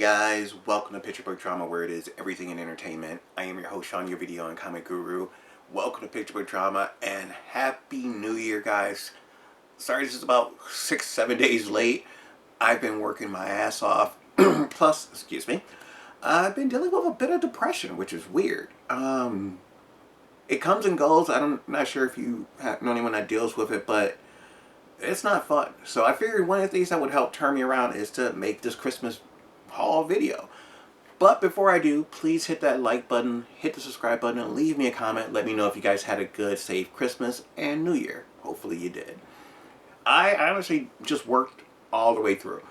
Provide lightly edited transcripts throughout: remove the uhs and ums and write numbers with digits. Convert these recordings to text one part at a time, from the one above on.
guys, welcome to Picture Book Drama, where it is everything in entertainment. I am your host, Sean, your video and comic guru. Welcome to Picture Book Drama, and Happy New Year, guys. Sorry this is about 6-7 days late. I've been working my ass off. Plus, excuse me, I've been dealing with a bit of depression, which is weird. It comes and goes. I'm not sure if you know anyone that deals with it, but it's not fun. So I figured one of the things that would help turn me around is to make this Christmas haul video. But before I do, please hit that like button, hit the subscribe button, and leave me a comment. Let me know if you guys had a good, safe Christmas and New Year. Hopefully you did. I honestly just worked all the way through.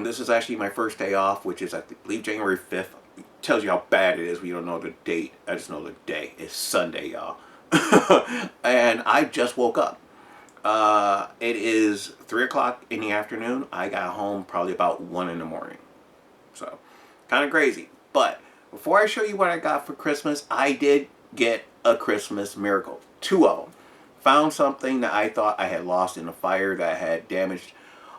This is actually my first day off, which is, I believe, January 5th. It tells you how bad it is. We don't know the date. I just know the day. It's Sunday, y'all. And I just woke up. It is 3 o'clock in the afternoon. I got home probably about 1 in the morning. So, kind of crazy. But before I show you what I got for Christmas, I did get a Christmas miracle. 2 of them. Found something that I thought I had lost in a fire that had damaged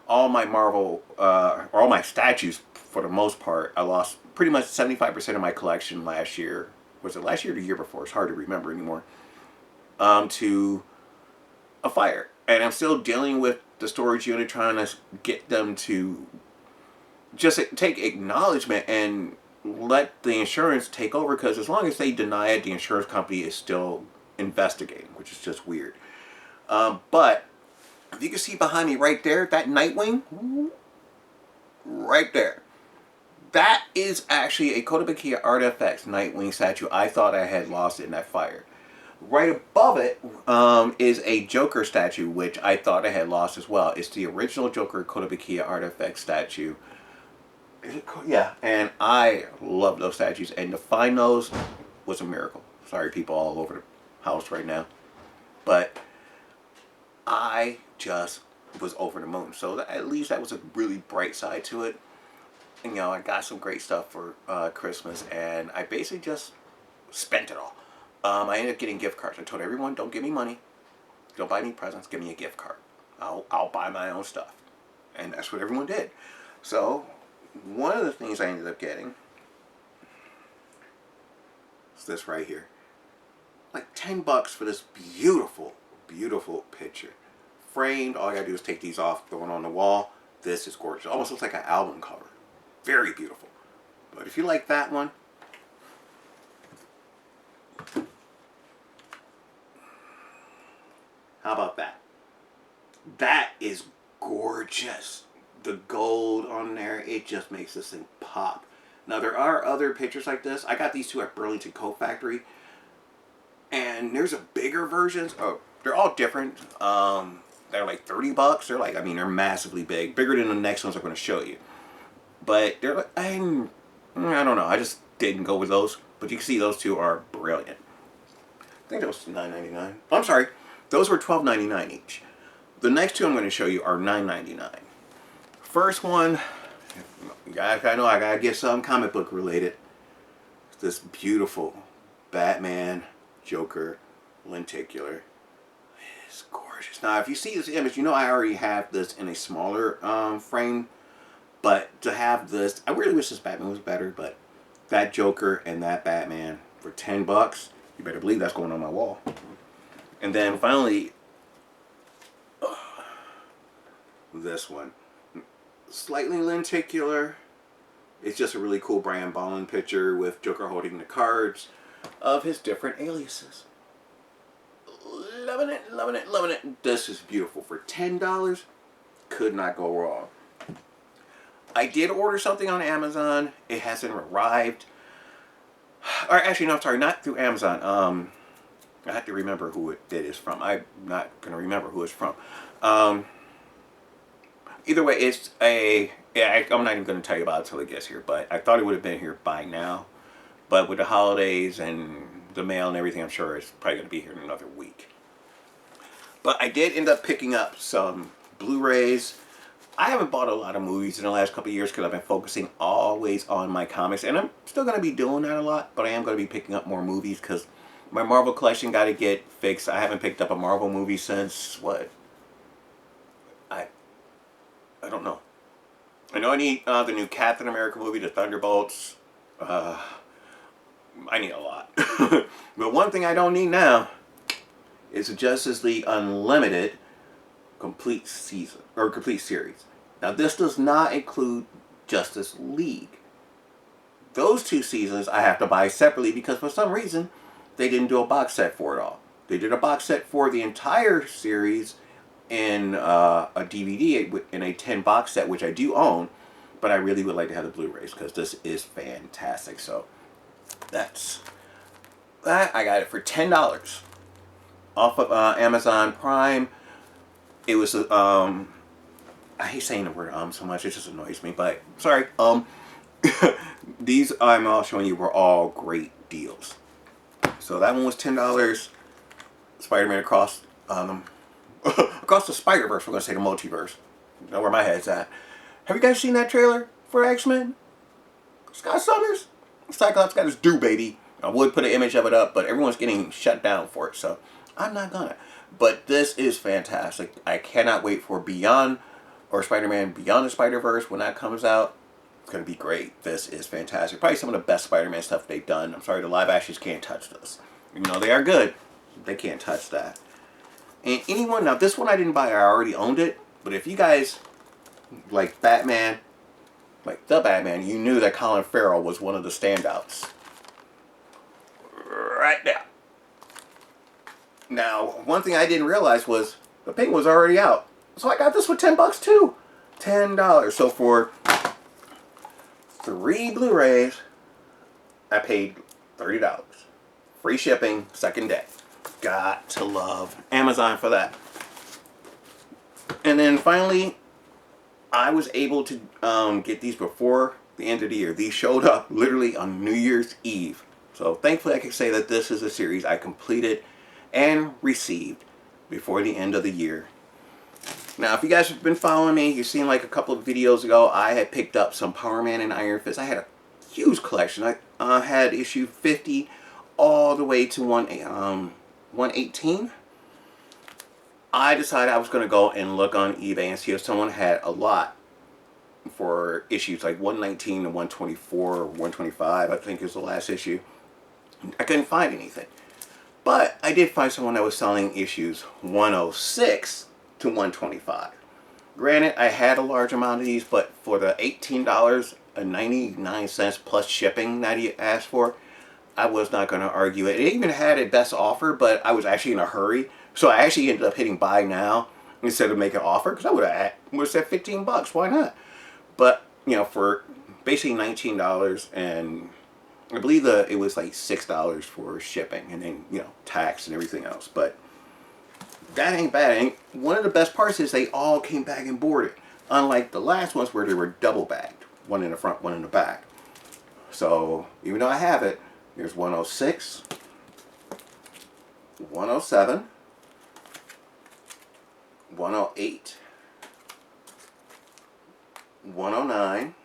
all my Marvel, or all my statues for the most part. I lost pretty much 75% of my collection last year. Was it last year or the year before? It's hard to remember anymore. To a fire. And I'm still dealing with the storage unit, trying to get them to just take acknowledgement and let the insurance take over, because as long as they deny it, the insurance company is still investigating, which is just weird. But if you can see behind me right there, that Nightwing, right there, that is actually a Kotobukiya Artifacts Nightwing statue I thought I had lost in that fire. Right above it is a Joker statue, which I thought I had lost as well. It's the original Joker Kotobukiya Artifact statue. Yeah, and I love those statues, and to find those was a miracle. Sorry, people all over the house right now, but I just was over the moon. So at least that was a really bright side to it. And, you know, I got some great stuff for Christmas, and I basically just spent it all. I ended up getting gift cards. I told everyone, don't give me money. Don't buy me presents. Give me a gift card. I'll buy my own stuff. And that's what everyone did. So, one of the things I ended up getting is this right here. Like 10 bucks for this beautiful, beautiful picture. Framed. All I gotta do is take these off, throw it on the wall. This is gorgeous. It almost looks like an album cover. Very beautiful. But if you like that one, how about that? That is gorgeous. The gold on there, it just makes this thing pop. Now, there are other pictures like this. I got these two at Burlington Coat Factory. And there's a bigger versions. Oh, they're all different. They're like 30 bucks. They're like, I mean, they're massively big. Bigger than the next ones I'm going to show you. But they're like, I don't know. I just didn't go with those. But you can see those two are brilliant. I think that was $9.99. I'm sorry. Those were $12.99 each. The next two I'm going to show you are $9.99. First one, I know I got to get some comic book related. It's this beautiful Batman Joker lenticular. It's gorgeous. Now, if you see this image, you know I already have this in a smaller frame. But to have this, I really wish this Batman was better, but that Joker and that Batman for 10 bucks, you better believe that's going on my wall. And then finally, this one. Slightly lenticular. It's just a really cool Brian Bolland picture with Joker holding the cards of his different aliases. Loving it, loving it, loving it. This is beautiful. For $10, could not go wrong. I did order something on Amazon. It hasn't arrived. Or actually, no, sorry, not through Amazon. I have to remember who it is from. I'm not going to remember who it's from. Either way, it's a... Yeah, I'm not even going to tell you about it until it gets here. But I thought it would have been here by now. But with the holidays and the mail and everything, I'm sure it's probably going to be here in another week. But I did end up picking up some Blu-rays. I haven't bought a lot of movies in the last couple of years because I've been focusing always on my comics. And I'm still going to be doing that a lot. But I am going to be picking up more movies because my Marvel collection got to get fixed. I haven't picked up a Marvel movie since, what? I don't know. I know I need the new Captain America movie, The Thunderbolts. I need a lot. But one thing I don't need now is a Justice League Unlimited complete season or complete series. Now this does not include Justice League. Those two seasons I have to buy separately because for some reason they didn't do a box set for it all. They did a box set for the entire series in a DVD in a 10 box set, which I do own, but I really would like to have the Blu-rays because this is fantastic. So that's that. I got it for $10 off of Amazon Prime. It was I hate saying the word so much, it just annoys me, but sorry. These I'm all showing you were all great deals. So that one was $10. Spider-Man Across Across the Spider-Verse, we're gonna say the multiverse. You know where my head's at. Have you guys seen that trailer for X-Men? Scott Summers? Cyclops got his due, baby. I would put an image of it up, but everyone's getting shut down for it, so I'm not gonna. But this is fantastic. I cannot wait for Beyond, or Spider-Man Beyond the Spider-Verse when that comes out. It's gonna be great. This is fantastic. Probably some of the best Spider-Man stuff they've done. I'm sorry, the live actions can't touch this. Even though they are good, they can't touch that. And anyone, now this one I didn't buy, I already owned it. But if you guys like Batman, like the Batman, you knew that Colin Farrell was one of the standouts. Right now. Now, one thing I didn't realize was the Penguin was already out. So I got this for $10 too. $10. So for 3 Blu-rays, I paid $30. Free shipping, second day. Got to love Amazon for that. And then finally, I was able to get these before the end of the year. These showed up literally on New Year's Eve. So thankfully I can say that this is a series I completed and received before the end of the year. Now if you guys have been following me, you've seen like a couple of videos ago, I had picked up some Power Man and Iron Fist. I had a huge collection. I had issue 50 all the way to 118. I decided I was going to go and look on eBay and see if someone had a lot for issues like 119 to 124 or 125, I think is the last issue. I couldn't find anything. But I did find someone that was selling issues 106 to 125. Granted, I had a large amount of these, but for the $18.99 plus shipping that he asked for, I was not going to argue it. It even had a best offer, but I was actually in a hurry. So I actually ended up hitting buy now instead of make an offer, because I would have said $15. Why not? But, you know, for basically $19, and I believe it was like $6 for shipping, and then, you know, tax and everything else. But that ain't bad. And one of the best parts is they all came back and boarded, unlike the last ones where they were double bagged, one in the front, one in the back. So even though I have it, here's 106, 107, 108, 109,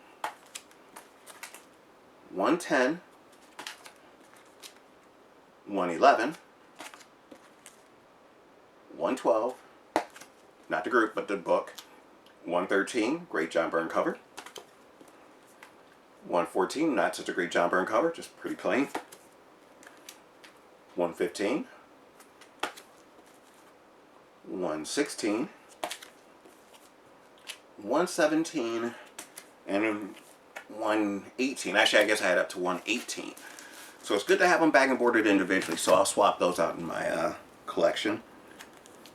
110, 111, 112, not the group, but the book, 113, great John Byrne cover, 114, not such a great John Byrne cover, just pretty plain, 115, 116, 117, and 118. Actually, I guess I had up to 118. So it's good to have them bag and boarded individually, so I'll swap those out in my collection.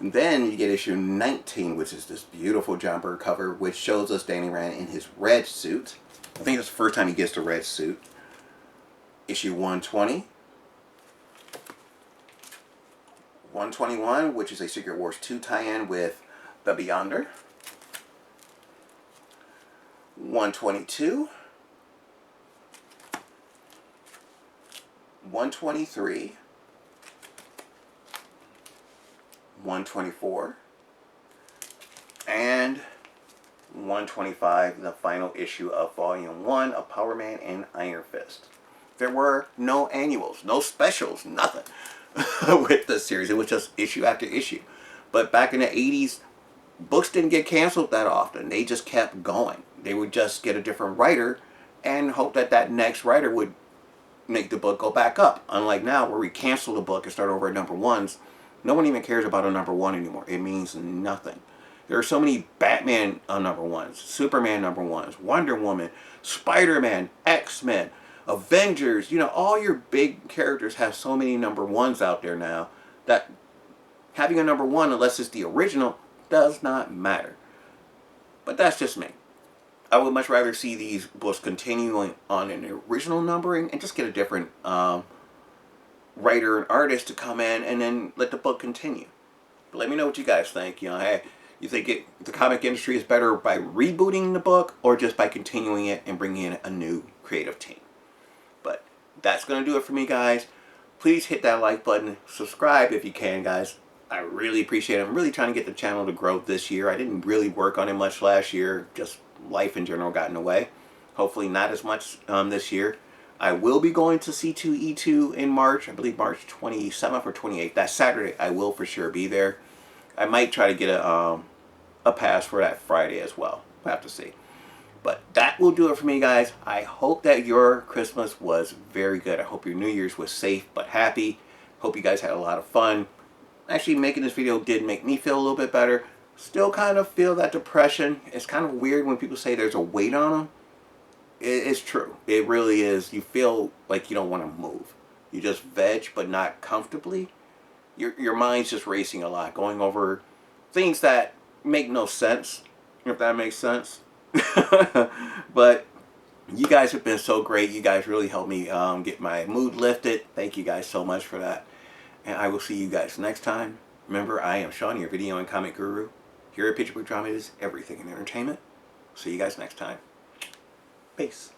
And then you get issue 19, which is this beautiful John Byrne cover, which shows us Danny Rand in his red suit. I think it's the first time he gets the red suit. Issue 120. 121, which is a Secret Wars 2 tie-in with the Beyonder. 122. 123. 124. And 125, the final issue of Volume 1 of Power Man and Iron Fist. There were no annuals, no specials, nothing with this series. It was just issue after issue. But back in the 80s, books didn't get canceled that often. They just kept going. They would just get a different writer and hope that that next writer would make the book go back up. Unlike now, where we cancel the book and start over at number ones, no one even cares about a number one anymore. It means nothing. There are so many Batman number ones, Superman number ones, Wonder Woman, Spider-Man, X-Men, Avengers. You know, all your big characters have so many number ones out there now that having a number one, unless it's the original, does not matter. But that's just me. I would much rather see these books continuing on an original numbering and just get a different writer and artist to come in and then let the book continue. But let me know what you guys think. You know, hey, you think the comic industry is better by rebooting the book or just by continuing it and bringing in a new creative team? But that's going to do it for me, guys. Please hit that like button. Subscribe if you can, guys. I really appreciate it. I'm really trying to get the channel to grow this year. I didn't really work on it much last year. Just life in general got in the way. Hopefully not as much this year. I will be going to C2E2 in March. I believe March 27th or 28th. That Saturday, I will for sure be there. I might try to get a pass for that Friday as well. We'll have to see. But that will do it for me, guys. I hope that your Christmas was very good. I hope your New Year's was safe but happy. Hope you guys had a lot of fun. Actually, making this video did make me feel a little bit better. Still kind of feel that depression. It's kind of weird when people say there's a weight on them. It's true. It really is. You feel like you don't want to move. You just veg, but not comfortably. Your mind's just racing a lot, going over things that make no sense, if that makes sense. But you guys have been so great. You guys really helped me get my mood lifted. Thank you guys so much for that. And I will see you guys next time. Remember, I am Sean, your video and comic guru. Here at Picture Book Drama is everything in entertainment. See you guys next time. Peace.